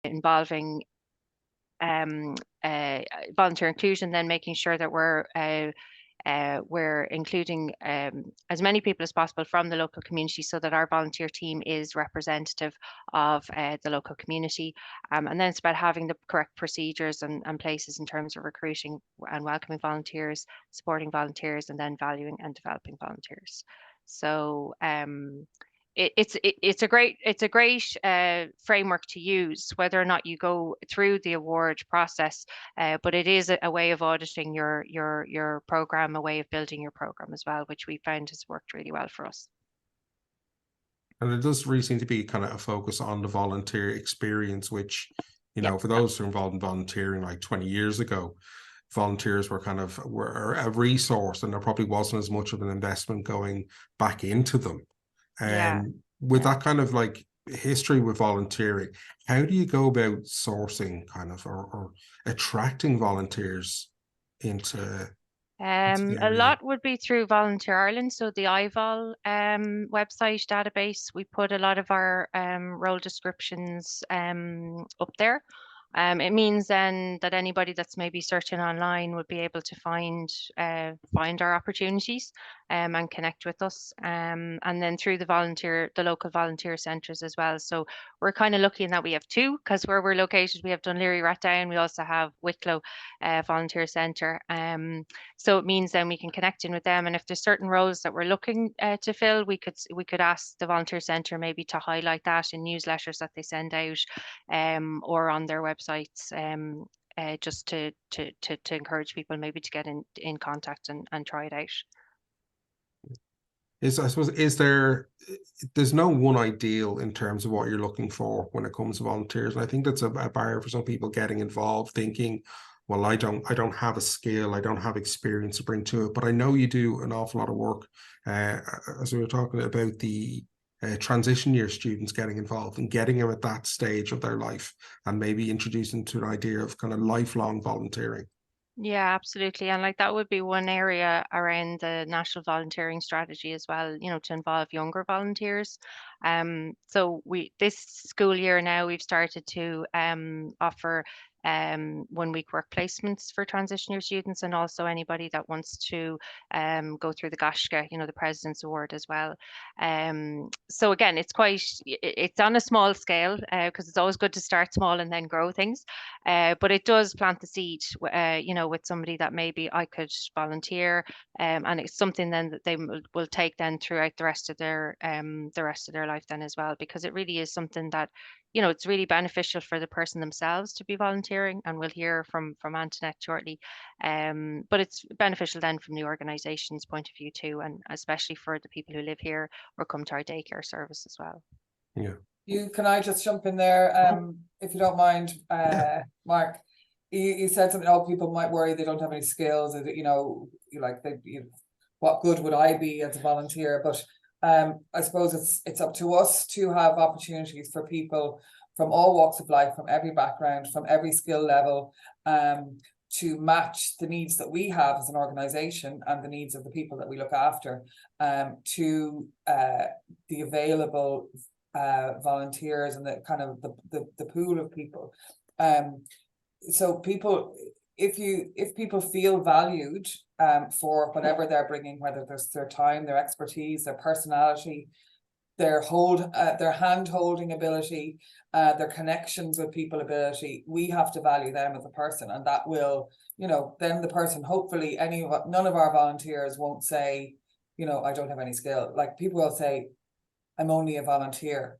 involving volunteer inclusion, then making sure that we're including as many people as possible from the local community so that our volunteer team is representative of the local community. And then it's about having the correct procedures and places in terms of recruiting and welcoming volunteers, supporting volunteers, and then valuing and developing volunteers. So it's a great framework to use, whether or not you go through the award process, but it is a way of auditing your program, a way of building your program as well, which we found has worked really well for us. And it does really seem to be kind of a focus on the volunteer experience, which, you know, for those who are involved in volunteering like 20 years ago, volunteers were a resource, and there probably wasn't as much of an investment going back into them. And with that kind of like history with volunteering, how do you go about sourcing kind of or attracting volunteers into a lot would be through Volunteer Ireland, so the IVOL website database. We put a lot of our role descriptions up there. It means then that anybody that's maybe searching online would be able to find our opportunities and connect with us. And then through the local volunteer centres as well. So we're kind of lucky in that we have two, because where we're located, we have Dunleary Rathdown, we also have Wicklow Volunteer Centre. So it means then we can connect in with them, and if there's certain roles that we're looking to fill, we could ask the volunteer centre maybe to highlight that in newsletters that they send out, or on their websites, just to encourage people maybe to get in contact and try it out. There's no one ideal in terms of what you're looking for when it comes to volunteers, and I think that's a barrier for some people getting involved, thinking, well, I don't have a skill, I don't have experience to bring to it. But I know you do an awful lot of work, as we were talking about the transition year students getting involved and getting them at that stage of their life, and maybe introducing to an idea of kind of lifelong volunteering. Yeah, absolutely. And like that would be one area around the national volunteering strategy as well, you know, to involve younger volunteers. So this school year now we've started to offer 1 week work placements for transition year students, and also anybody that wants to go through the Gashka, you know, the President's Award as well. So again, it's on a small scale, because it's always good to start small and then grow things. But it does plant the seed, you know, with somebody that maybe I could volunteer, and it's something then that they will take then throughout the rest of their life then as well, because it really is something that, you know, it's really beneficial for the person themselves to be volunteering, and we'll hear from Antoinette shortly. But it's beneficial then from the organisation's point of view too, and especially for the people who live here or come to our daycare service as well. Yeah. Can I just jump in there, if you don't mind, Mark? You said something. Oh, people might worry they don't have any skills, and you know, what good would I be as a volunteer? But I suppose it's up to us to have opportunities for people from all walks of life, from every background, from every skill level, to match the needs that we have as an organisation and the needs of the people that we look after, to the available volunteers and the kind of the pool of people. So people, if people feel valued for whatever they're bringing, whether there's their time, their expertise, their personality, their hand-holding ability, their connections with people ability, we have to value them as a person, and that will, you know, then the person, hopefully none of our volunteers won't say, you know, I don't have any skill. Like, people will say, I'm only a volunteer.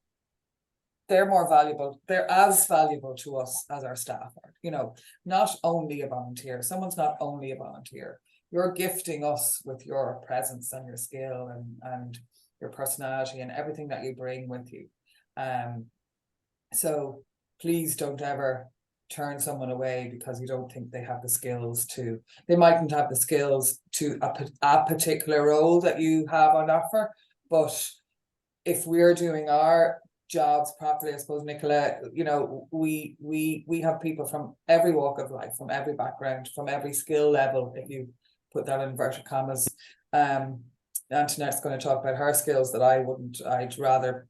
They're more valuable. They're as valuable to us as our staff are. You know, not only a volunteer. Someone's not only a volunteer. You're gifting us with your presence and your skill and your personality and everything that you bring with you. So please don't ever turn someone away because you don't think they have the skills to. They mightn't have the skills to a particular role that you have on offer, but if we're doing our jobs properly, I suppose, Nicola, you know, we have people from every walk of life, from every background, from every skill level, if you put that in inverted commas. Antoinette's going to talk about her skills that I'd rather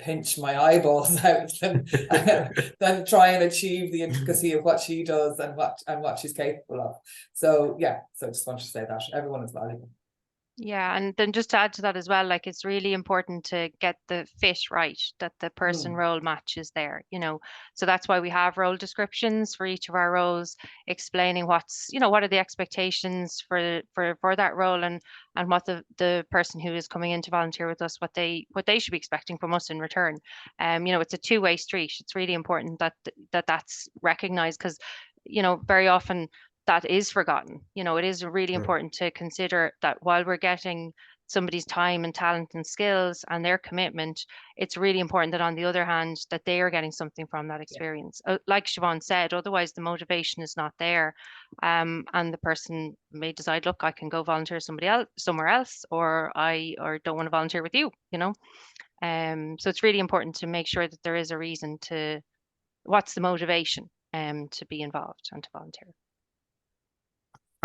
pinch my eyeballs out than try and achieve the intricacy of what she does and what she's capable of. So yeah, so I just wanted to say that everyone is valuable. Yeah, and then just to add to that as well, like it's really important to get the fit right, that the person role matches there, you know. So that's why we have role descriptions for each of our roles, explaining what's, you know, what are the expectations for that role, and what the person who is coming in to volunteer with us, what they should be expecting from us in return. You know, it's a two-way street. It's really important that that's recognized, because, you know, very often that is forgotten. You know, it is really important to consider that while we're getting somebody's time and talent and skills and their commitment, it's really important that on the other hand, that they are getting something from that experience. Like Siobhán said, otherwise the motivation is not there. And the person may decide, look, I can go volunteer somewhere else, or don't want to volunteer with you, you know. So it's really important to make sure that there is a reason to, what's the motivation to be involved and to volunteer.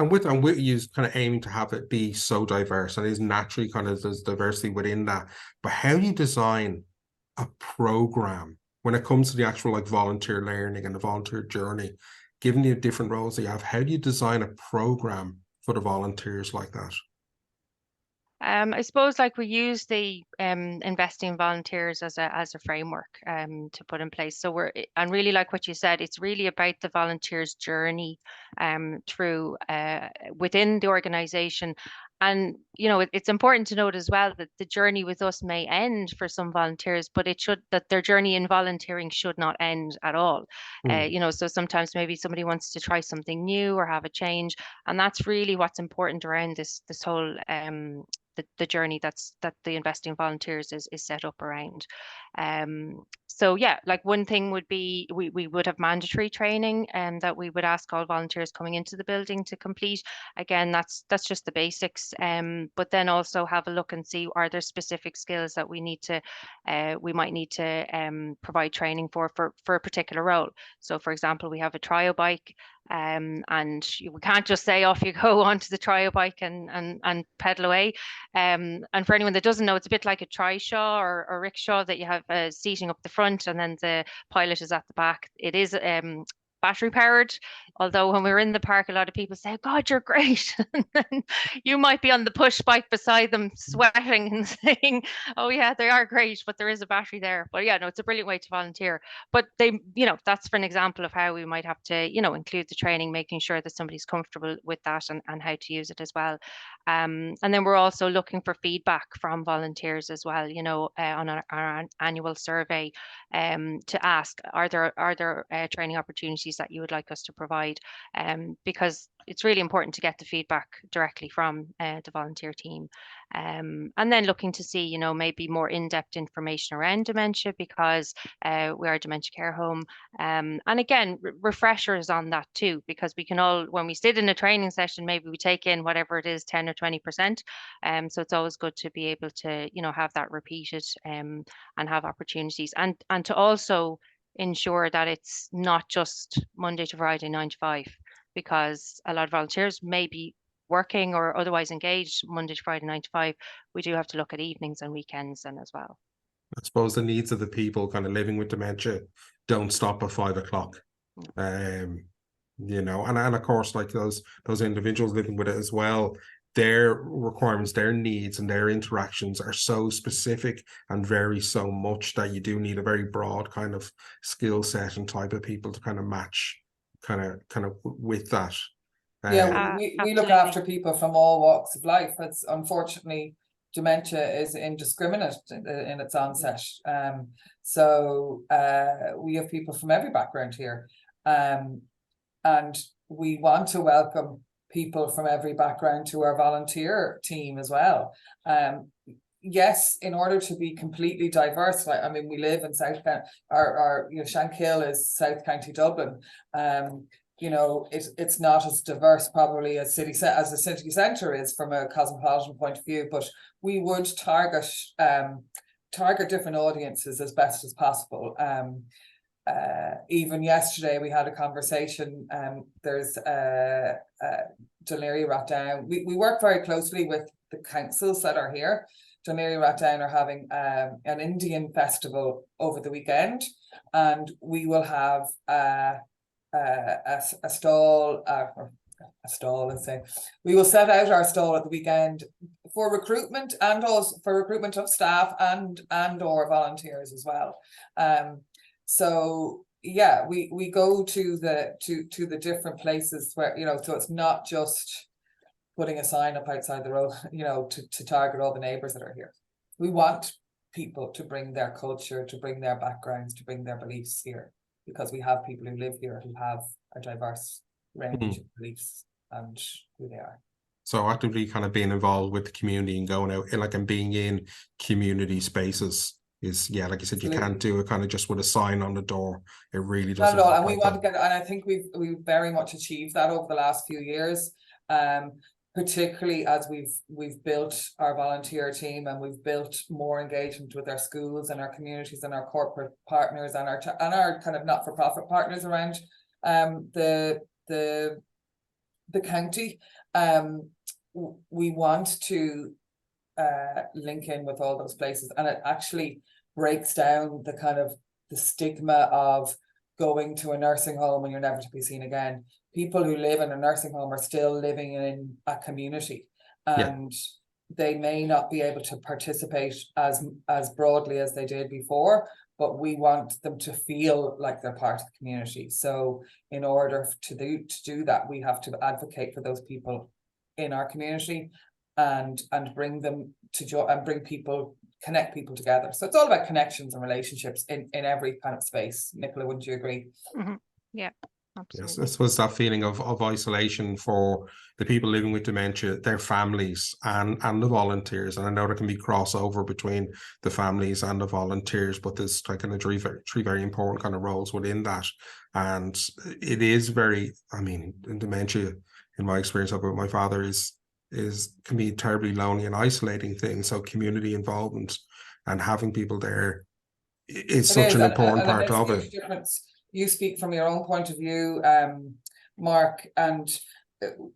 And with you kind of aiming to have it be so diverse, and there's naturally kind of there's diversity within that. But how do you design a program when it comes to the actual like volunteer learning and the volunteer journey, given the different roles that you have? How do you design a program for the volunteers like that? I suppose like we use the investing in volunteers as a framework to put in place. So and really like what you said, it's really about the volunteers' journey through within the organization. And you know, it's important to note as well that the journey with us may end for some volunteers, but that their journey in volunteering should not end at all. You know, so sometimes maybe somebody wants to try something new or have a change, and that's really what's important around this whole the journey that the investing volunteers is set up around. So yeah, like one thing would be we would have mandatory training and that we would ask all volunteers coming into the building to complete. Again, that's just the basics. But then also have a look and see, are there specific skills that we might need to provide training for a particular role. So for example, we have a trio bike, and we can't just say off you go onto the trio bike and pedal away. And for anyone that doesn't know, it's a bit like a trishaw or a rickshaw, that you have seating up the front and then the pilot is at the back. It is battery powered, although when we were in the park, a lot of people say, oh, God, you're great. And then you might be on the push bike beside them sweating and saying, oh yeah, they are great, but there is a battery there. But yeah, no, it's a brilliant way to volunteer. But they, you know, that's for an example of how we might have to, you know, include the training, making sure that somebody's comfortable with that and how to use it as well. And then we're also looking for feedback from volunteers as well, you know, on our annual survey, to ask, are there training opportunities that you would like us to provide, because it's really important to get the feedback directly from the volunteer team, and then looking to see, you know, maybe more in-depth information around dementia, because we are a dementia care home, and again, refreshers on that too, because we can all, when we sit in a training session, maybe we take in whatever it is, 10 or 20%, so it's always good to be able to, you know, have that repeated, and have opportunities, and to also ensure that it's not just Monday to Friday, 9 to 5, because a lot of volunteers may be working or otherwise engaged Monday to Friday, 9 to 5. We do have to look at evenings and weekends then as well. I suppose the needs of the people kind of living with dementia don't stop at 5 o'clock. You know, and of course, like those individuals living with it as well, their requirements, their needs and their interactions are so specific and vary so much that you do need a very broad kind of skill set and type of people to kind of match kind of with that. Yeah, we look after people from all walks of life. It's unfortunately, dementia is indiscriminate in its onset. So we have people from every background here. And we want to welcome people from every background to our volunteer team as well. Yes, in order to be completely diverse, like, I mean, we live in South County, our you know, Shankill is South County Dublin. You know, it's not as diverse probably as the city centre is from a cosmopolitan point of view, but we would target different audiences as best as possible. Even yesterday we had a conversation. There's Delary Ratdown. We work very closely with the councils that are here. Dunleary Ratdown are having an Indian festival over the weekend, and we will have a stall, let's say. We will set out our stall at the weekend for recruitment, and also for recruitment of staff and or volunteers as well. So yeah, we go to the different places where, you know, so it's not just putting a sign up outside the road, you know, to target all the neighbours that are here. We want people to bring their culture, to bring their backgrounds, to bring their beliefs here, because we have people who live here who have a diverse range of beliefs and who they are. So actively kind of being involved with the community and going out and being in community spaces is, yeah, like you said, you can't do it kind of just with a sign on the door. It really doesn't. Not at all. And we want to get, and I think we've very much achieved that over the last few years. Particularly as we've built our volunteer team, and we've built more engagement with our schools and our communities and our corporate partners and our kind of not-for-profit partners around the county. We want to link in with all those places, and it actually breaks down the kind of the stigma of going to a nursing home and you're never to be seen again. People who live in a nursing home are still living in a community, and they may not be able to participate as broadly as they did before, but we want them to feel like they're part of the community. So in order to do that, we have to advocate for those people in our community and bring them to and bring people, connect people together. So it's all about connections and relationships in every kind of space. Nicola, wouldn't you agree? Mm-hmm. Yeah. Absolutely. Yes, this was that feeling of isolation for the people living with dementia, their families and the volunteers. And I know there can be crossover between the families and the volunteers, but there's like kind of three very important kind of roles within that. And it is very, I mean, in dementia, in my experience of it, my father can be a terribly lonely and isolating thing. So community involvement and having people there is such an important part of it. Difference. You speak from your own point of view, Mark, and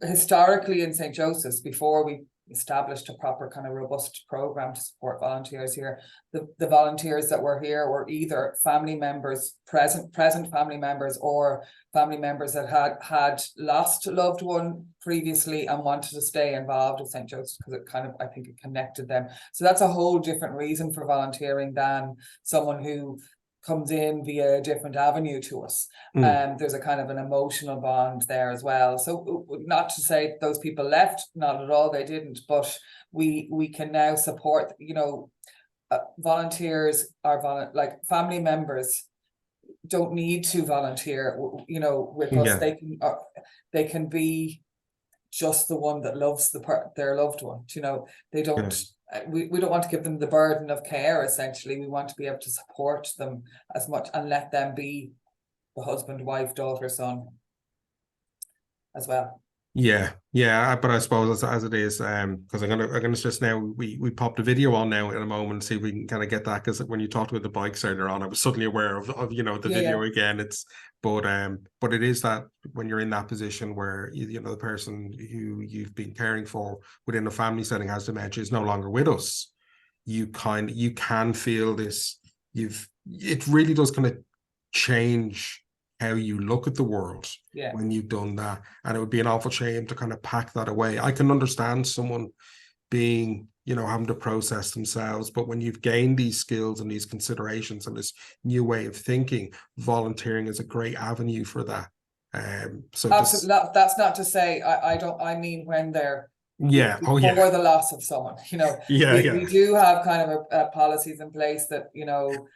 historically in St. Joseph's, before we established a proper kind of robust program to support volunteers here, the volunteers that were here were either family members, present family members, or family members that had lost a loved one previously and wanted to stay involved with St. Joseph's because it kind of, I think it connected them. So that's a whole different reason for volunteering than someone who comes in via a different avenue to us. There's a kind of an emotional bond there as well. So not to say those people left, not at all, they didn't, but we can now support, you know, volunteers are like family members don't need to volunteer, you know, with us. They can be just the one that loves their loved one, you know. They don't we don't want to give them the burden of care. Essentially, we want to be able to support them as much and let them be the husband, wife, daughter, son as well. Yeah, but I suppose as it is, because I'm gonna just now we popped a video on now in a moment and see if we can kind of get that, because when you talked about the bikes earlier on, I was suddenly aware of you know the video again. But it is that when you're in that position where you know the person who you've been caring for within a family setting has dementia is no longer with us, you can feel this. It really does kind of change how you look at the world when you've done that, and it would be an awful shame to kind of pack that away. I can understand someone being, you know, having to process themselves, but when you've gained these skills and these considerations and this new way of thinking, volunteering is a great avenue for that. So that's not to say I mean when they're before the loss of someone, you know. We do have kind of policies in place that, you know,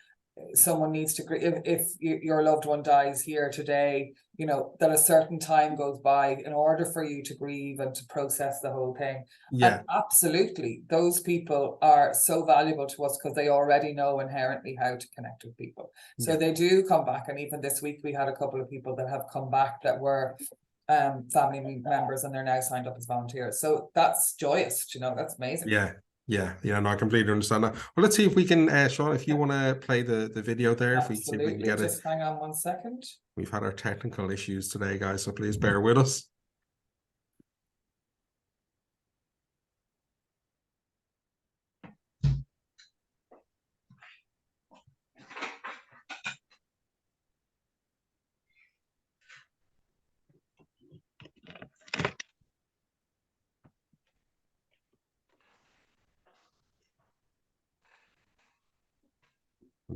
someone needs to, if your loved one dies here today, you know, that a certain time goes by in order for you to grieve and to process the whole thing. And absolutely, those people are so valuable to us because they already know inherently how to connect with people. So they do come back, and even this week we had a couple of people that have come back that were family members, and they're now signed up as volunteers. So that's joyous, you know, that's amazing. Yeah, no, I completely understand that. Well, let's see if we can, Siobhán, if you want to play the video there, if we see if we can get just hang on 1 second. We've had our technical issues today, guys, so please bear with us.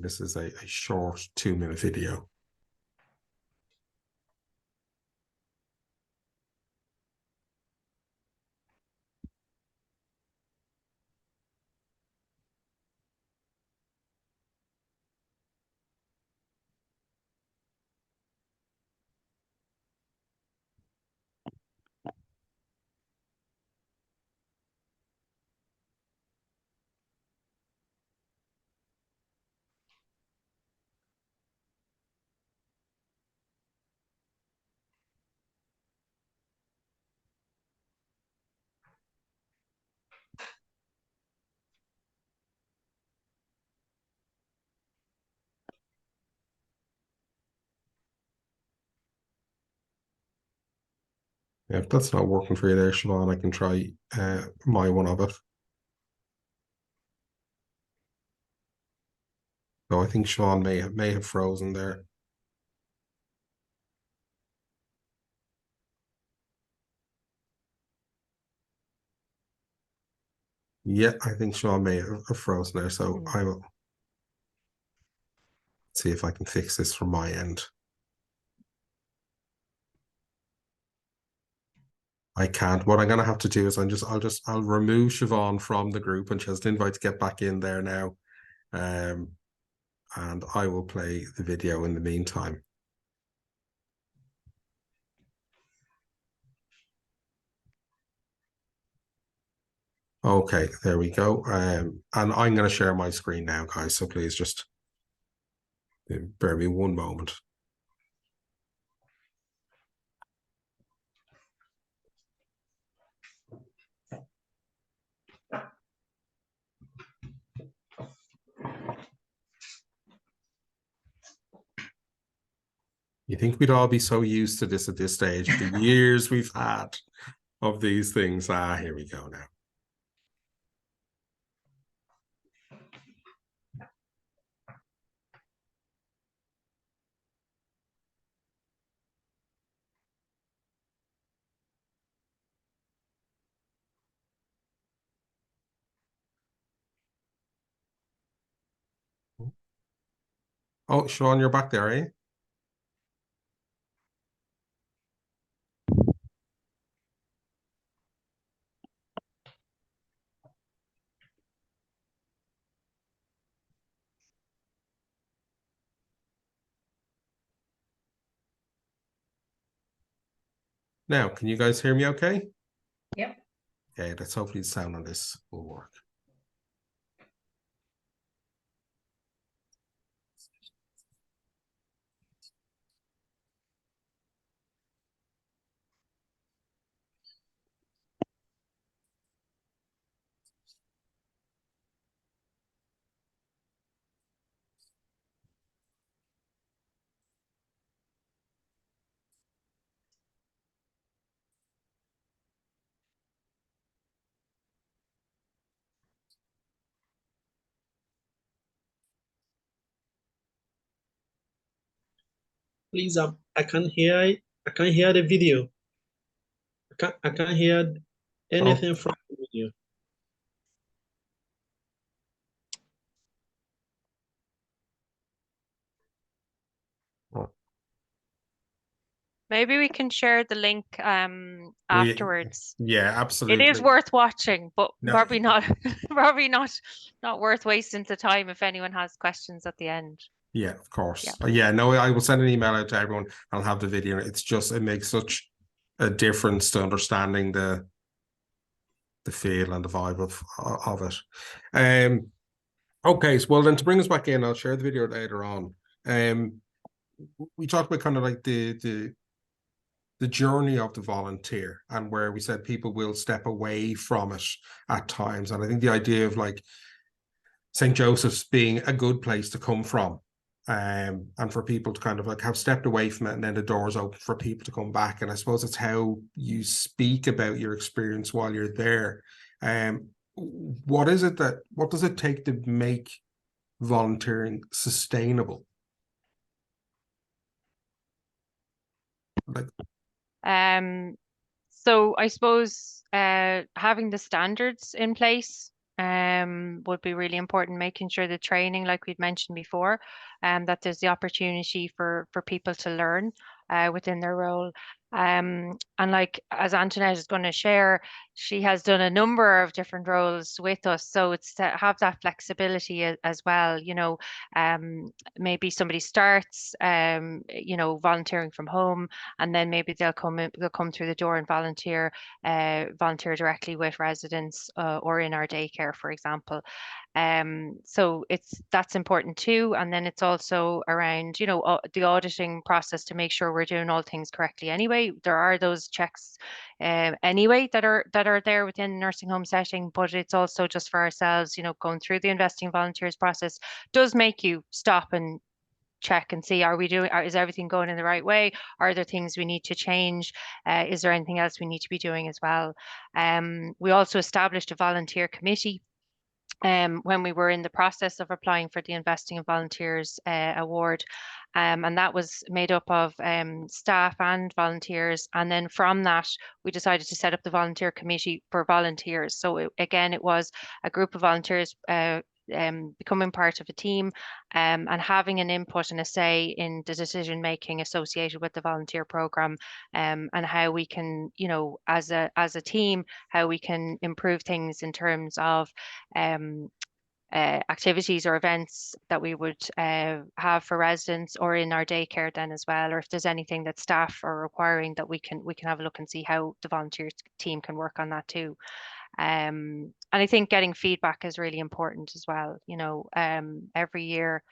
This is a short 2-minute video. Yeah, if that's not working for you there, Siobhán, I can try my one of it. No, I think Siobhán may have frozen there. Yeah, I think Siobhán may have frozen there, so I will see if I can fix this from my end. I can't. What I'm gonna have to do is I'll remove Siobhán from the group, and she has an invite to get back in there now. And I will play the video in the meantime. Okay, there we go. And I'm going to share my screen now, guys. So please just bear me one moment. You think we'd all be so used to this at this stage, the years we've had of these things. Here we go now. Oh, Sean, you're back there, eh? Now, can you guys hear me okay? Yep. Okay, let's hopefully the sound on this will work. Please, I can't hear the video. I can't hear anything from the video. Maybe we can share the link afterwards. Yeah, absolutely. It is worth watching, but No. probably not probably not worth wasting the time if anyone has questions at the end. Yeah, of course. Yeah. Yeah, no, I will send an email out to everyone. I'll have the video. It's just, it makes such a difference to understanding the feel and the vibe of it. Okay, so well then to bring us back in, I'll share the video later on. We talked about kind of like the journey of the volunteer, and where we said people will step away from it at times. And I think the idea of like St. Joseph's being a good place to come from, and for people to kind of like have stepped away from it, and then the doors open for people to come back. And I suppose it's how you speak about your experience while you're there. What does it take to make volunteering sustainable? Like, So I suppose having the standards in place would be really important, making sure the training, like we'd mentioned before, that there's the opportunity for people to learn within their role. And like as Antoinette is going to share, she has done a number of different roles with us, so it's to have that flexibility as well. You know, maybe somebody starts, you know, volunteering from home, and then maybe they'll come through the door and volunteer directly with residents or in our daycare, for example. So that's important too. And then it's also around, you know, the auditing process to make sure we're doing all things correctly anyway. There are those checks anyway that are there within the nursing home setting, but it's also just for ourselves, you know, going through the investing volunteers process does make you stop and check and see, is everything going in the right way? Are there things we need to change? Is there anything else we need to be doing as well? We also established a volunteer committee when we were in the process of applying for the Investing in Volunteers award. And that was made up of staff and volunteers. And then from that, we decided to set up the volunteer committee for volunteers. So again, it was a group of volunteers becoming part of a team and having an input and a say in the decision making associated with the volunteer program, and how we can, you know, as a team, how we can improve things in terms of activities or events that we would have for residents or in our daycare then as well, or if there's anything that staff are requiring, that we can have a look and see how the volunteer team can work on that too. And I think getting feedback is really important as well. You know, every year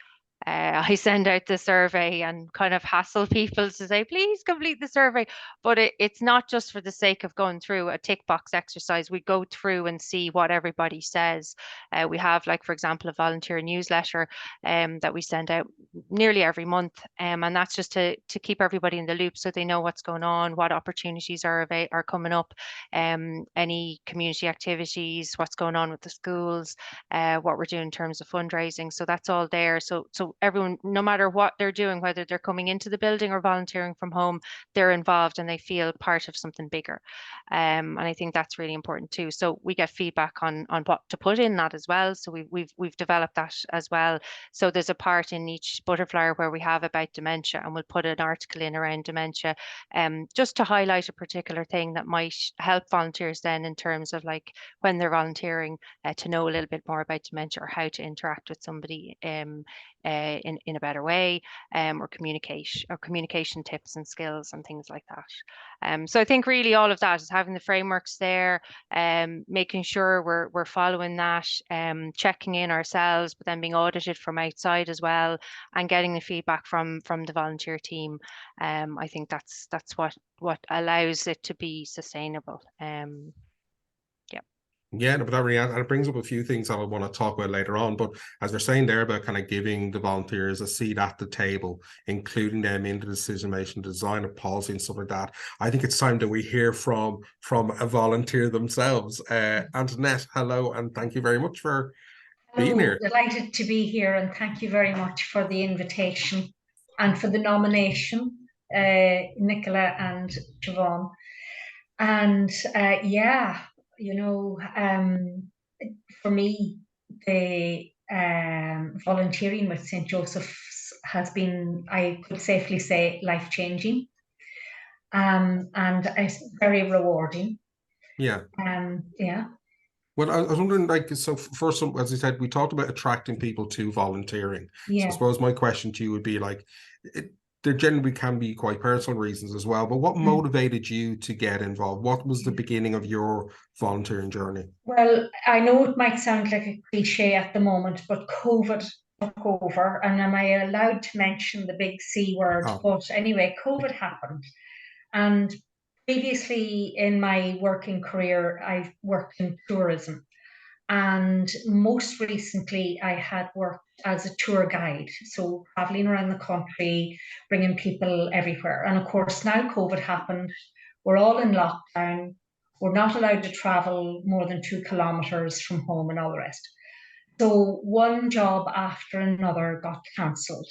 I send out the survey and kind of hassle people to say, please complete the survey. But it's not just for the sake of going through a tick box exercise. We go through and see what everybody says. We have, like, for example, a volunteer newsletter that we send out nearly every month. And that's just to keep everybody in the loop so they know what's going on, what opportunities are coming up, any community activities, what's going on with the schools, what we're doing in terms of fundraising. So that's all there. So everyone, no matter what they're doing, whether they're coming into the building or volunteering from home, they're involved and they feel part of something bigger. And I think that's really important too. So we get feedback on what to put in that as well. So we've developed that as well. So there's a part in each butterfly where we have about dementia, and we'll put an article in around dementia, just to highlight a particular thing that might help volunteers then in terms of, like, when they're volunteering, to know a little bit more about dementia or how to interact with somebody in a better way, or communication tips and skills and things like that. So I think really all of that is having the frameworks there, making sure we're following that, checking in ourselves, but then being audited from outside as well, and getting the feedback from the volunteer team. I think that's what allows it to be sustainable. Yeah, but that really, and it brings up a few things that I want to talk about later on. But as we're saying there about kind of giving the volunteers a seat at the table, including them in the decision-making, design of policy and stuff like that, I think it's time that we hear from a volunteer themselves. Antoinette, hello, and thank you very much for being here. Delighted to be here, and thank you very much for the invitation and for the nomination, Nicola and Siobhán. And yeah, you know, for me, the volunteering with St. Joseph's has been, I could safely say, life-changing, and it's very rewarding. Yeah. Yeah. Well, I was wondering, like, so first, as I said, we talked about attracting people to volunteering. Yeah. So I suppose my question to you would be, like, there generally can be quite personal reasons as well, but what motivated you to get involved? What was the beginning of your volunteering journey? Well, I know it might sound like a cliche at the moment, but COVID took over, and am I allowed to mention the big C word? Oh. But anyway, COVID happened. And previously in my working career, I've worked in tourism. And most recently, I had worked as a tour guide, so traveling around the country, bringing people everywhere. And of course, now COVID happened, we're all in lockdown, we're not allowed to travel more than 2 kilometres from home and all the rest. So one job after another got cancelled.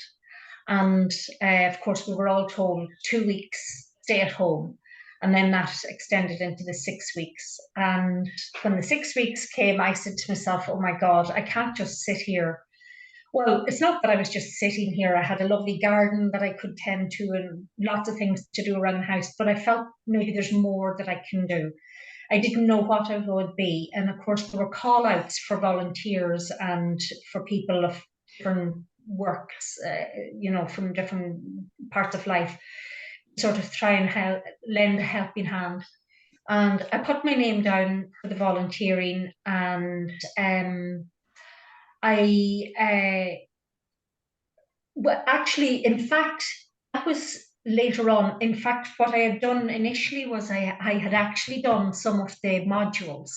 And of course, we were all told 2 weeks, stay at home. And then that extended into the 6 weeks. And when the 6 weeks came, I said to myself, oh my God, I can't just sit here. Well, it's not that I was just sitting here. I had a lovely garden that I could tend to and lots of things to do around the house, but I felt maybe there's more that I can do. I didn't know what it would be. And of course, there were call outs for volunteers and for people of different works, from different parts of life, sort of try and lend a helping hand. And I put my name down for the volunteering, and well, actually, in fact, that was later on. In fact, what I had done initially was I had actually done some of the modules,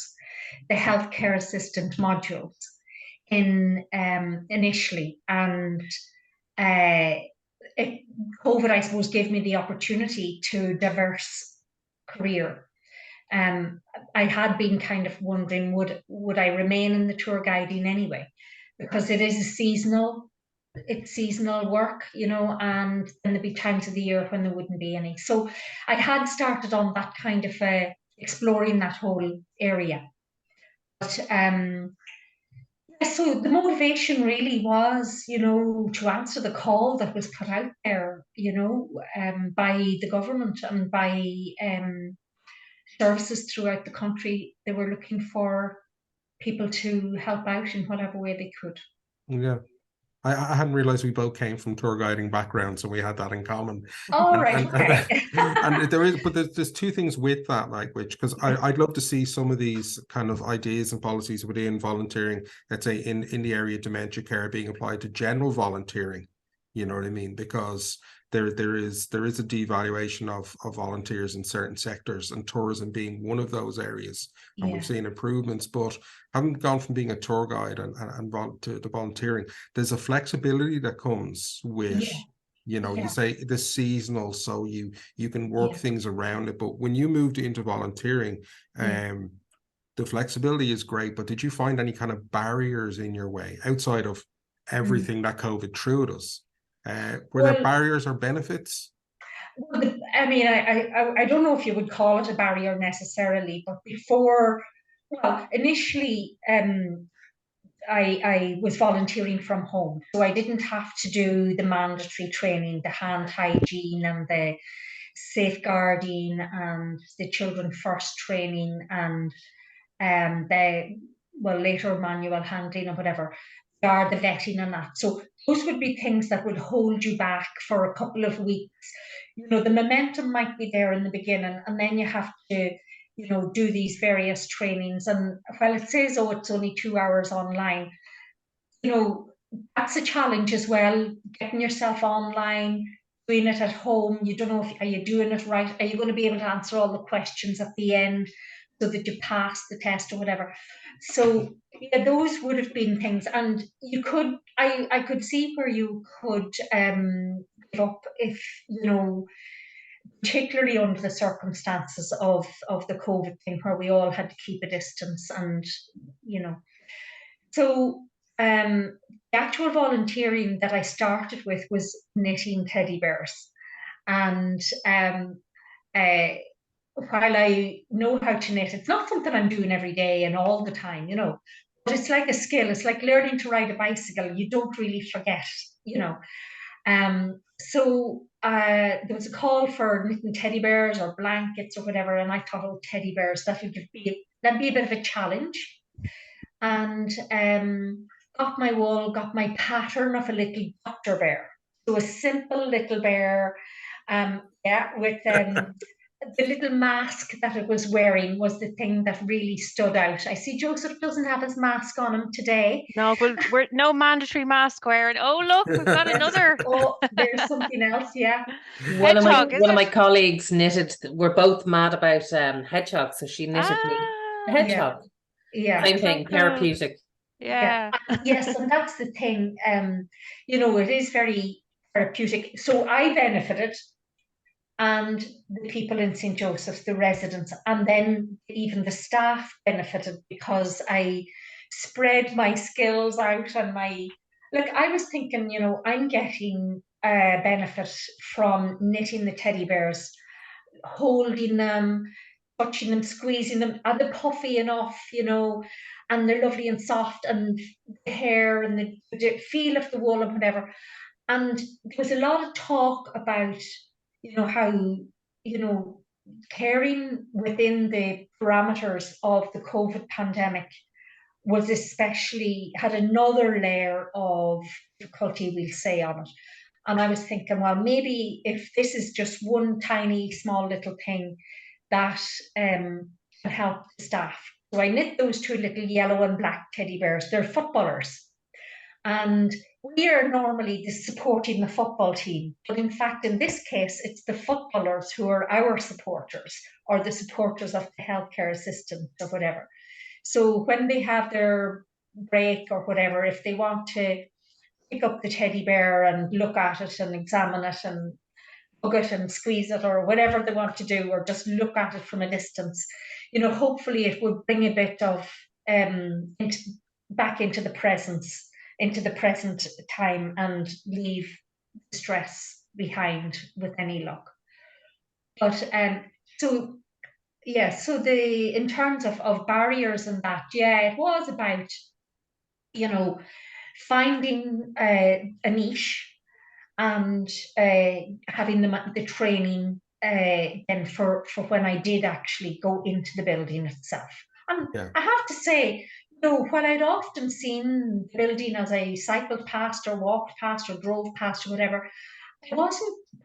the healthcare assistant modules initially, and COVID, I suppose, gave me the opportunity to diverse career. I had been kind of wondering, would I remain in the tour guiding anyway, because it is seasonal work, and there'd be times of the year when there wouldn't be any. So I had started on that kind of exploring that whole area. But so the motivation really was, to answer the call that was put out there, by the government and by services throughout the country. They were looking for people to help out in whatever way they could. Yeah. I hadn't realized we both came from tour guiding backgrounds, so we had that in common. Oh, right, okay. And there's two things with that, like, because I'd love to see some of these kind of ideas and policies within volunteering, let's say in the area of dementia care, being applied to general volunteering. You know what I mean? Because there is a devaluation of volunteers in certain sectors, and tourism being one of those areas. And we've seen improvements, but having gone from being a tour guide and to the volunteering, there's a flexibility that comes with, you say the seasonal, so you can work things around it. But when you moved into volunteering, the flexibility is great. But did you find any kind of barriers in your way outside of everything that COVID threw at us? Were there barriers or benefits? Well, I mean, I don't know if you would call it a barrier necessarily, but initially, I was volunteering from home, so I didn't have to do the mandatory training, the hand hygiene and the safeguarding and the children first training and later manual handling or whatever, the vetting and that. So those would be things that would hold you back for a couple of weeks. The momentum might be there in the beginning, and then you have to, do these various trainings. And while it says, oh, it's only 2 hours online, that's a challenge as well, getting yourself online, doing it at home. You don't know are you doing it right? Are you going to be able to answer all the questions at the end so that you pass the test or whatever? So those would have been things, and you could, I could see where you could give up if, particularly under the circumstances of the COVID thing, where we all had to keep a distance, and so the actual volunteering that I started with was knitting teddy bears, and while I know how to knit, it's not something I'm doing every day and all the time, but it's like a skill. It's like learning to ride a bicycle. You don't really forget, So there was a call for knitting teddy bears or blankets or whatever, and I thought, oh, teddy bears, that'd be a bit of a challenge. And got my wool, got my pattern of a little doctor bear. So a simple little bear, with the little mask that it was wearing was the thing that really stood out. I see Joseph doesn't have his mask on him today. No, but we're no mandatory mask wearing. Oh, look, we've got another. Oh, there's something else, yeah. One of my colleagues knitted. We're both mad about hedgehogs, so she knitted me a hedgehog. Yeah. Same thing, cool. therapeutic. Yeah. Yes, and that's the thing. It is very therapeutic. So I benefited, and the people in St. Joseph's, the residents, and then even the staff benefited, because I spread my skills out and I was thinking, I'm getting benefit from knitting the teddy bears. holding them, touching them, squeezing them. Are they puffy enough, you know, and they're lovely and soft, and the hair and the feel of the wool and whatever. And there was a lot of talk about, you know, how, you know, caring within the parameters of the COVID pandemic was especially, had another layer of difficulty, we'll say, on it. And I was thinking, well, maybe if this is just one tiny, small little thing that can help the staff. So I knit those two little yellow and black teddy bears. They're footballers. And we are normally supporting the football team. But in fact, in this case, it's the footballers who are our supporters, or the supporters of the healthcare assistant or whatever. So when they have their break or whatever, if they want to pick up the teddy bear and look at it and examine it and hug it and squeeze it, or whatever they want to do, or just look at it from a distance, you know, hopefully it would bring a bit of back into the present time, and leave stress behind with any luck. But so yeah, so in terms of barriers and that, yeah, it was about, you know, finding a niche and having the training then for when I did actually go into the building itself. And I have to say, you know, what I'd often seen the building as I cycled past or walked past or drove past or whatever, I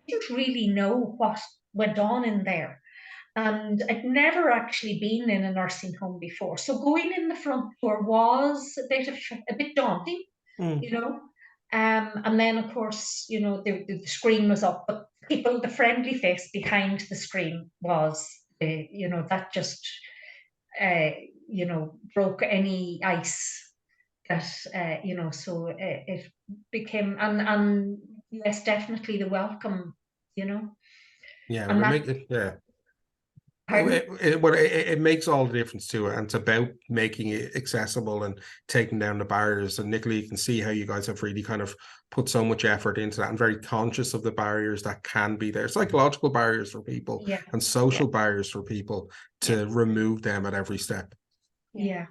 didn't really know what went on in there. And I'd never actually been in a nursing home before. So going in the front door was a bit daunting, you know. And then, of course, you know, the screen was up, but the friendly face behind the screen was, you know, that just, you know, broke any ice that, you know, so it became, and yes, definitely the welcome, you know. Yeah, and it makes all the difference to it, and it's about making it accessible and taking down the barriers. And Nicola, you can see how you guys have really kind of put so much effort into that, and very conscious of the barriers that can be there, psychological barriers for people and social barriers for people, to remove them at every step. Yeah.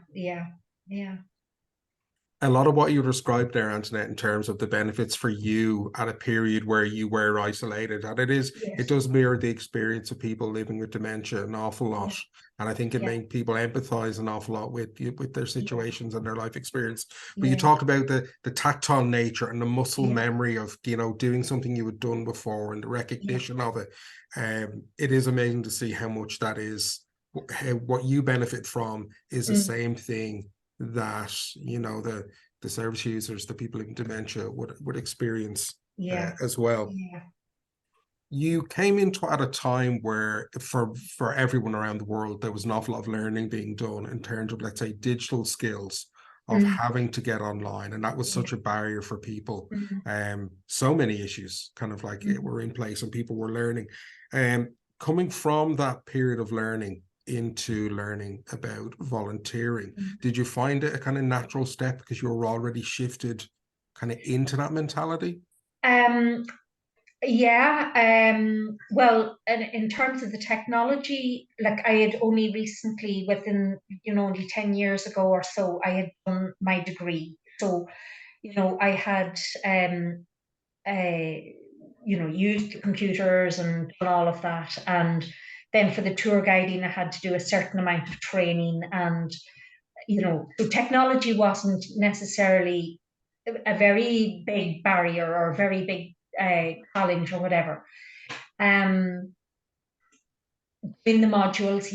A lot of what you described there, Antoinette, in terms of the benefits for you at a period where you were isolated, and it does mirror the experience of people living with dementia an awful lot. And I think it made people empathize an awful lot with their situations and their life experience. But you talked about the tactile nature and the muscle memory of, you know, doing something you had done before, and the recognition of it. It is amazing to see how much that is, what you benefit from is the same thing that, you know, the service users, the people in dementia would experience as well. You came into at a time where for everyone around the world, there was an awful lot of learning being done in terms of, let's say, digital skills, of having to get online, and that was such a barrier for people. So many issues kind of like were in place, and people were learning. Coming from that period of learning into learning about volunteering, did you find it a kind of natural step because you were already shifted kind of into that mentality? Well, in terms of the technology, like I had only recently, within, you know, only 10 years ago or so, I had done my degree. So, you know, I had you know, used the computers and done all of that. And then for the tour guiding, I had to do a certain amount of training, and, you know, so technology wasn't necessarily a very big barrier or a very big challenge or whatever. In the modules,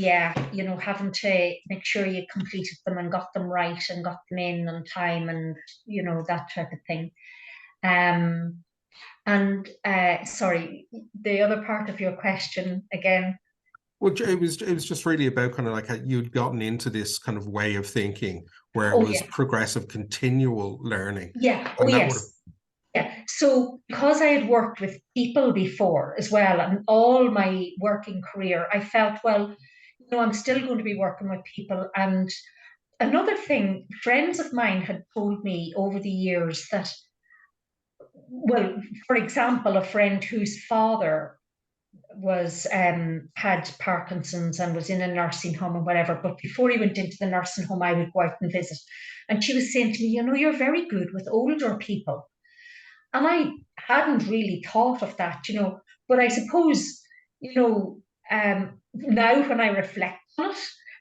you know, having to make sure you completed them and got them right and got them in on time, and, you know, that type of thing. And sorry, the other part of your question again. Well, it was just really about kind of like how you'd gotten into this kind of way of thinking where it was progressive, continual learning. So because I had worked with people before as well, and all my working career, I felt, well, you know, I'm still going to be working with people. And another thing, friends of mine had told me over the years that, well, for example, a friend whose father had Parkinson's and was in a nursing home and whatever. But before he went into the nursing home, I would go out and visit. And she was saying to me, you're very good with older people. And I hadn't really thought of that, but I suppose, now when I reflect on it,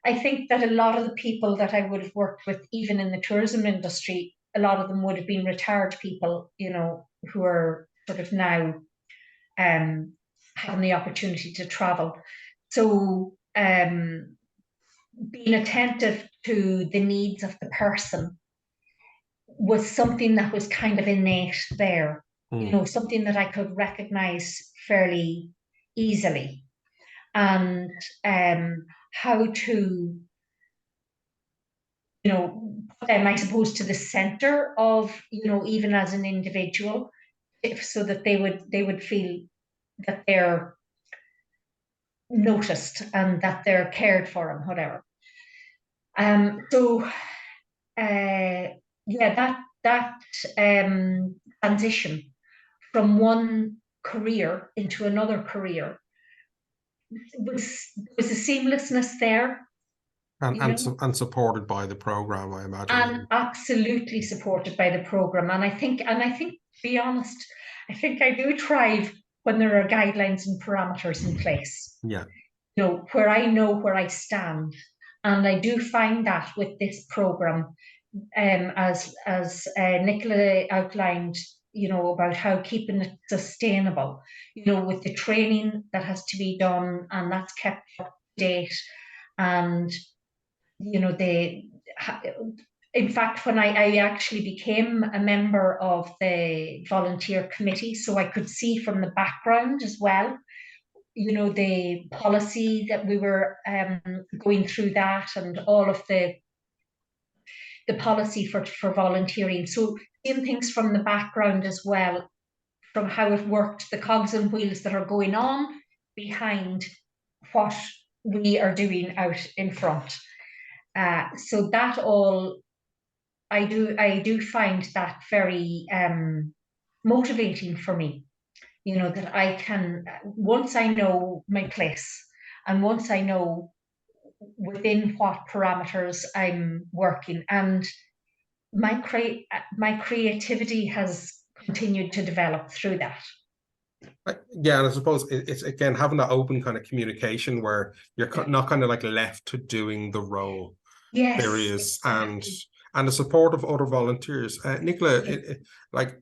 I think that a lot of the people that I would have worked with, even in the tourism industry, a lot of them would have been retired people, who are sort of now having the opportunity to travel. So being attentive to the needs of the person was something that was kind of innate there, something that I could recognize fairly easily. And how to, put them, I suppose, to the center of, even as an individual, so that they would feel that they're noticed and that they're cared for and whatever. That transition from one career into another career was a seamlessness there. And supported by the program, I imagine. And absolutely supported by the program. And I think, to be honest, I think I do thrive when there are guidelines and parameters in place. Yeah. Where I know where I stand. And I do find that with this program, as Nicola outlined, about how keeping it sustainable, with the training that has to be done and that's kept up to date. And, in fact, when I actually became a member of the volunteer committee, so I could see from the background as well, the policy that we were going through that and all of the policy for volunteering. So seeing things from the background as well, from how it worked, the cogs and wheels that are going on behind what we are doing out in front. So that all, I do find that very motivating for me. That I can, once I know my place and once I know within what parameters I'm working, and my creativity has continued to develop through that. Yeah, and I suppose it's again having that open kind of communication where you're not kind of like left to doing the role. Yes, there is, exactly. and the support of other volunteers. Nicola, I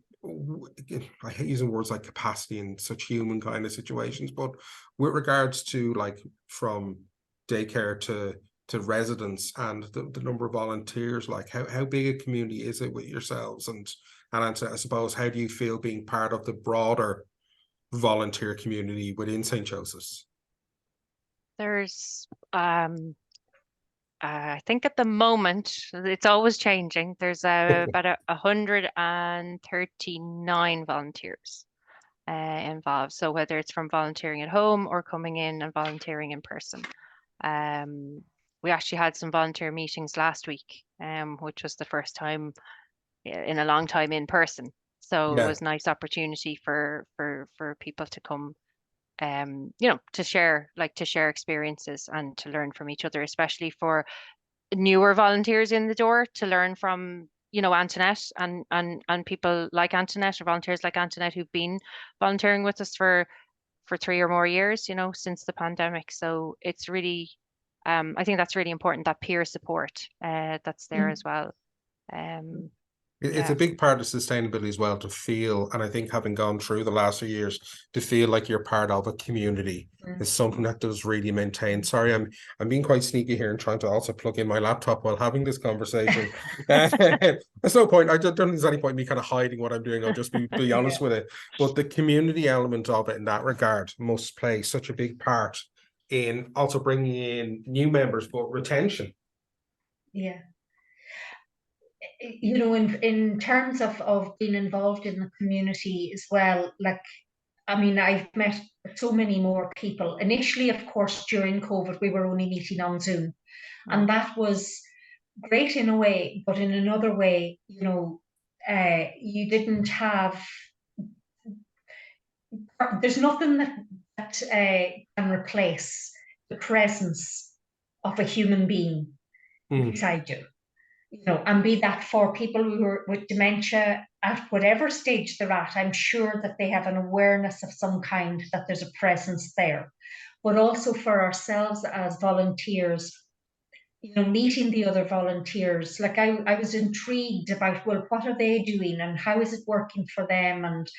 hate using words like capacity in such human kind of situations, but with regards to like from daycare to residents and the number of volunteers, like how big a community is it with yourselves? And I suppose, how do you feel being part of the broader volunteer community within St. Joseph's? There's I think at the moment, it's always changing. There's about 139 volunteers involved. So whether it's from volunteering at home or coming in and volunteering in person. We actually had some volunteer meetings last week, which was the first time in a long time in person. So it was a nice opportunity for people to come, to share experiences and to learn from each other, especially for newer volunteers in the door, to learn from, Antoinette and people like Antoinette, or volunteers like Antoinette, who've been volunteering with us for 3 or more years, since the pandemic. So it's really, I think that's really important, that peer support that's there as well. It's a big part of sustainability as well, to feel, and I think having gone through the last few years, to feel like you're part of a community is something that does really maintain. Sorry, I'm being quite sneaky here and trying to also plug in my laptop while having this conversation. There's no point. I don't think there's any point in me kind of hiding what I'm doing. I'll just be honest with it. But the community element of it in that regard must play such a big part in also bringing in new members, but retention. Yeah. In terms of being involved in the community as well, I've met so many more people. Initially, of course, during COVID, we were only meeting on Zoom, and that was great in a way, but in another way, you didn't have, there's nothing that that can replace the presence of a human being beside you. You know, and be that for people who are with dementia at whatever stage they're at, I'm sure that they have an awareness of some kind, that there's a presence there. But also for ourselves as volunteers, you know, meeting the other volunteers, like I was intrigued about, well, what are they doing and how is it working for them and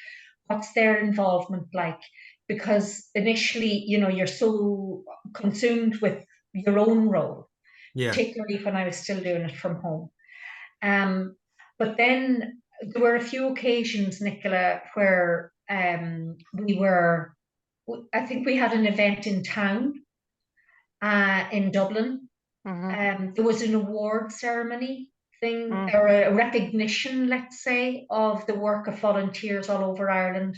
what's their involvement like? Because initially, you know, you're so consumed with your own role, particularly when I was still doing it from home. But then there were a few occasions, Nicola, where I think we had an event in town in Dublin. There was an award ceremony thing, or a recognition, let's say, of the work of volunteers all over Ireland.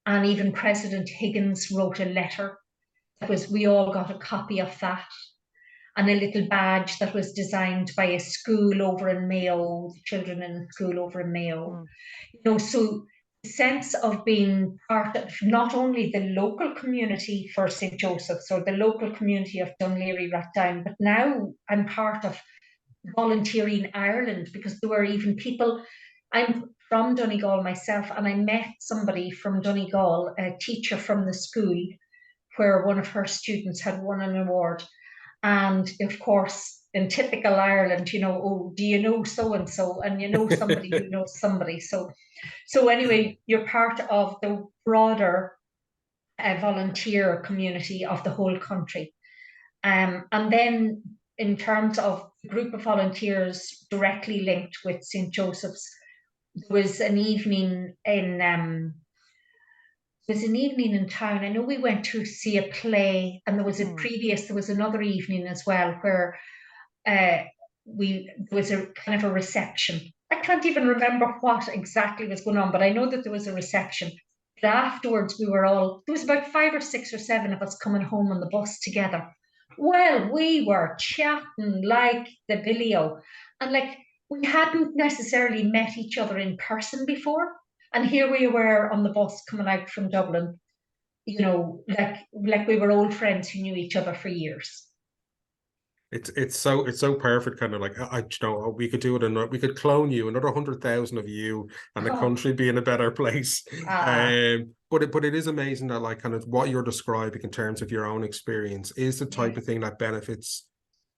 And even President Higgins wrote a letter. We all got a copy of that, and a little badge that was designed by a school over in Mayo, children in a school over in Mayo. You know, so the sense of being part of not only the local community for St. Joseph's or the local community of Dunleary Rathdown, but now I'm part of Volunteering Ireland, because there were even people. I'm from Donegal myself, and I met somebody from Donegal, a teacher from the school, where one of her students had won an award. And of course, in typical Ireland, you know, oh, do you know so-and-so? And you know somebody who knows somebody. So anyway, you're part of the broader volunteer community of the whole country. And then in terms of the group of volunteers directly linked with St. Joseph's, there was an evening in town. I know we went to see a play, and there was another evening as well where there was a kind of a reception. I can't even remember what exactly was going on, but I know that there was a reception. But afterwards, there was about 5 or 6 or 7 of us coming home on the bus together. Well, we were chatting like the video, and like we hadn't necessarily met each other in person before. And here we were on the bus coming out from Dublin, you know, like we were old friends who knew each other for years. It's so perfect, kind of like, you know, we could do it, we could clone you, another 100,000 of you, and the country be in a better place. But it is amazing that, like, kind of what you're describing in terms of your own experience is the type of thing that benefits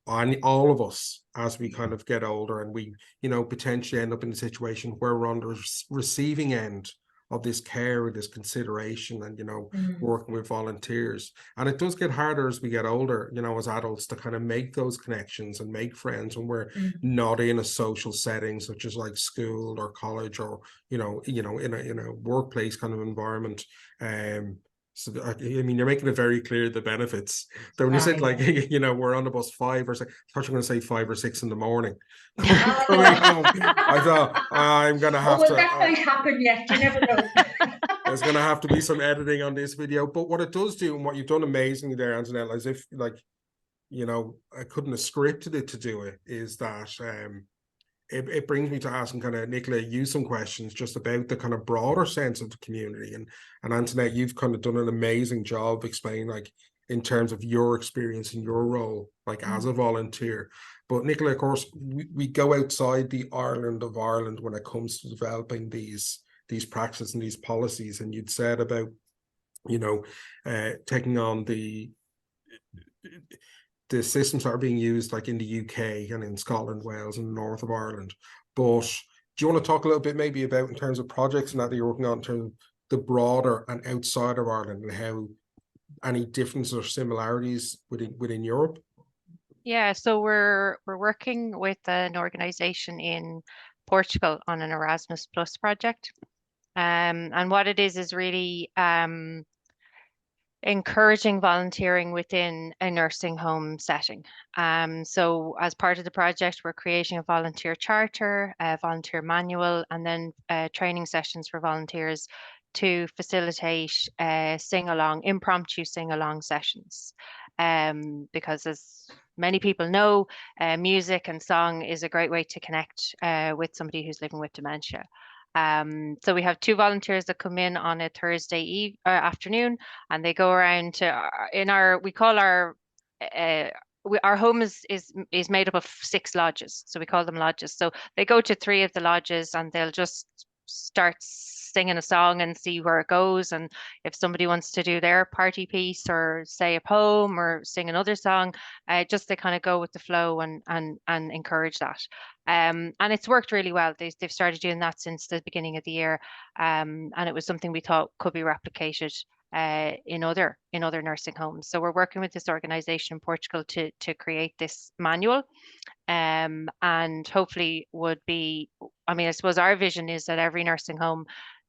all of us as we kind of get older, and we, you know, potentially end up in a situation where we're on the receiving end of this care, this consideration, and, you know, working with volunteers. And it does get harder as we get older, you know, as adults, to kind of make those connections and make friends when we're not in a social setting such as like school or college, or in a workplace kind of environment. So I mean, you're making it very clear the benefits. So when you said, like, you know, we're on the bus 5 or 6, I thought you were going to say 5 or 6 in the morning coming home. I thought I'm going to have to. That might happen yet. You never know. There's going to have to be some editing on this video. But what it does do, and what you've done amazingly there, Antonella, as if, like, you know, I couldn't have scripted it to do it, is that it brings me to asking kind of, Nicola, you some questions just about the kind of broader sense of the community. And Antoinette, you've kind of done an amazing job explaining, like, in terms of your experience and your role, like, as a volunteer. But Nicola, of course, we go outside the Ireland of Ireland when it comes to developing these practices and these policies. And you'd said about, you know, taking on the systems that are being used, like in the UK and in Scotland, Wales, and the north of Ireland. But do you want to talk a little bit maybe about, in terms of projects and that you're working on, in terms of the broader and outside of Ireland, and how any differences or similarities within Europe? Yeah, so we're working with an organization in Portugal on an Erasmus Plus project. And what it is really encouraging volunteering within a nursing home setting. So as part of the project, we're creating a volunteer charter, a volunteer manual, and then training sessions for volunteers to facilitate impromptu sing-along sessions. Because as many people know, music and song is a great way to connect with somebody who's living with dementia. So we have 2 volunteers that come in on a Thursday afternoon, and they go around to we call our home is made up of 6 lodges, so we call them lodges. So they go to 3 of the lodges, and they'll just start singing a song and see where it goes. And if somebody wants to do their party piece or say a poem or sing another song, just they kind of go with the flow and encourage that. And it's worked really well. They've started doing that since the beginning of the year, and it was something we thought could be replicated in other nursing homes. So we're working with this organization in Portugal to create this manual, and hopefully would be, I mean, I suppose our vision is that every nursing home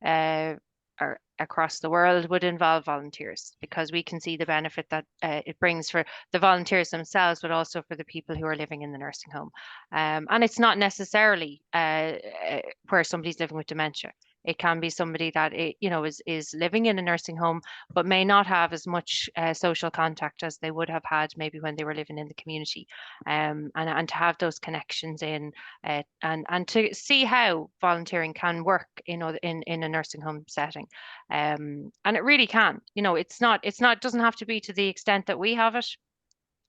or across the world would involve volunteers, because we can see the benefit that it brings for the volunteers themselves, but also for the people who are living in the nursing home. And it's not necessarily where somebody's living with dementia. It can be somebody that is living in a nursing home, but may not have as much social contact as they would have had maybe when they were living in the community, and to have those connections in, and to see how volunteering can work in a nursing home setting, and it really can. It's not doesn't have to be to the extent that we have it,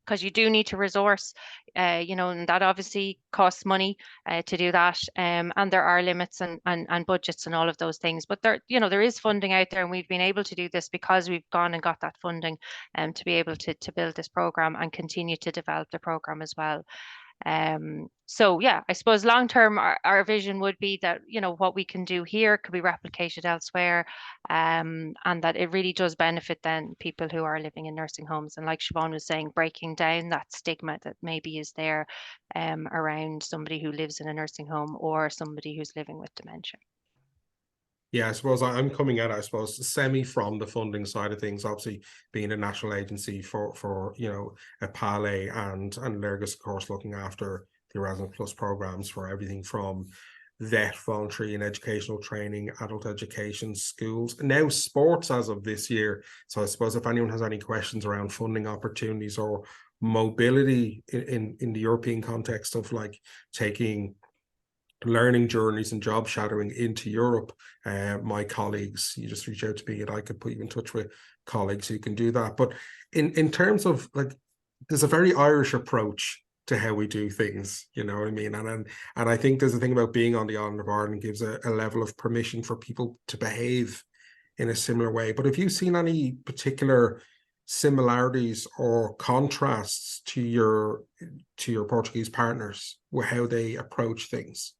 because you do need to resource, and that obviously costs money to do that, and there are limits and budgets and all of those things. But there is funding out there, and we've been able to do this because we've gone and got that funding, to be able to build this program and continue to develop the program as well. So yeah, I suppose long term our vision would be that what we can do here could be replicated elsewhere, and that it really does benefit then people who are living in nursing homes, and like Siobhán was saying, breaking down that stigma that maybe is there around somebody who lives in a nursing home or somebody who's living with dementia. Yeah, I suppose I'm coming at it, I suppose, semi from the funding side of things, obviously being a national agency for EPALE and Lergus, of course, looking after the Erasmus Plus programs for everything from vet, voluntary and educational training, adult education, schools, and now sports as of this year. So I suppose if anyone has any questions around funding opportunities or mobility in the European context of like taking learning journeys and job shadowing into Europe, my colleagues, you just reach out to me and I could put you in touch with colleagues who can do that. But in terms of like, there's a very Irish approach to how we do things, you know what I mean? And I think there's a thing about being on the island of Ireland gives a level of permission for people to behave in a similar way. But have you seen any particular similarities or contrasts to your Portuguese partners with how they approach things?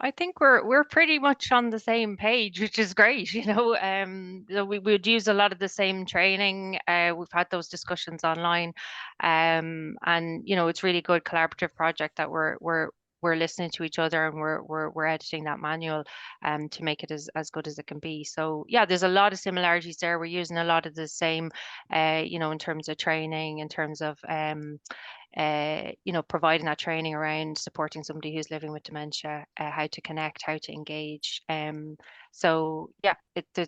I think we're pretty much on the same page, which is great. So we would use a lot of the same training. We've had those discussions online, and it's really good collaborative project that we're listening to each other, and we're editing that manual to make it as good as it can be. So yeah, there's a lot of similarities there. We're using a lot of the same, in terms of training, in terms of providing that training around supporting somebody who's living with dementia, how to connect, how to engage. So yeah,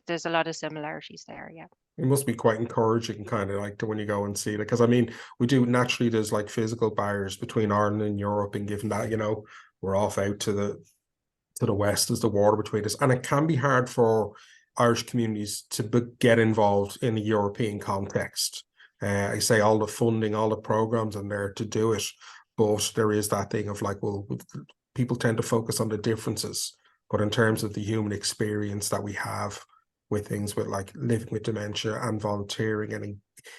there's a lot of similarities there. Yeah. It must be quite encouraging, kind of like when you go and see it, because I mean, we do naturally, there's like physical barriers between Ireland and Europe, and given that we're off out to the west, there's the water between us, and it can be hard for Irish communities to get involved in a European context. I say all the funding, all the programs are there to do it, but there is that thing of like, well, people tend to focus on the differences, but in terms of the human experience that we have with things with like living with dementia and volunteering and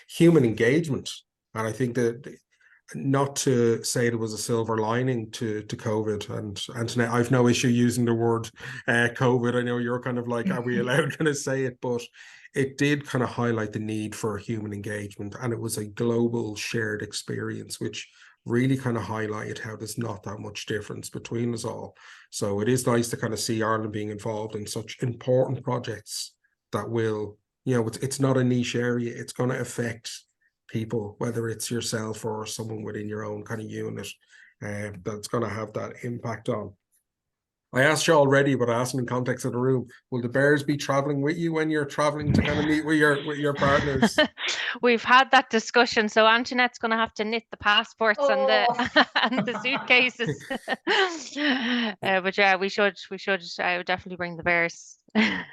human engagement, and I think that, not to say there was a silver lining to COVID, and tonight I've no issue using the word COVID. I know you're kind of like, are we allowed to say it? But it did kind of highlight the need for human engagement, and it was a global shared experience, which really kind of highlighted how there's not that much difference between us all. So it is nice to kind of see Ireland being involved in such important projects that will, it's not a niche area. It's going to affect people, whether it's yourself or someone within your own kind of unit, that's going to have that impact on. I asked you already, but I asked in context of the room, will the bears be traveling with you when you're traveling to kind of meet with your partners? We've had that discussion, so Antoinette's going to have to knit the passports and the Oh. and the suitcases. But yeah, we should. I would definitely bring the bears. Yeah.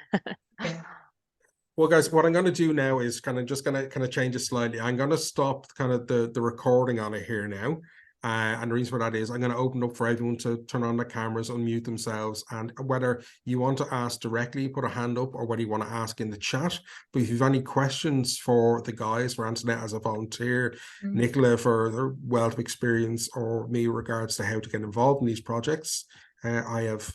Well, guys, what I'm going to do now is kind of change it slightly. I'm going to stop kind of the recording on it here now. And the reason for that is I'm going to open up for everyone to turn on the cameras, unmute themselves, and whether you want to ask directly, put a hand up, or whether you want to ask in the chat. But if you've any questions for the guys, for Antoinette as a volunteer, Nicola for their wealth of experience, or me in regards to how to get involved in these projects, I have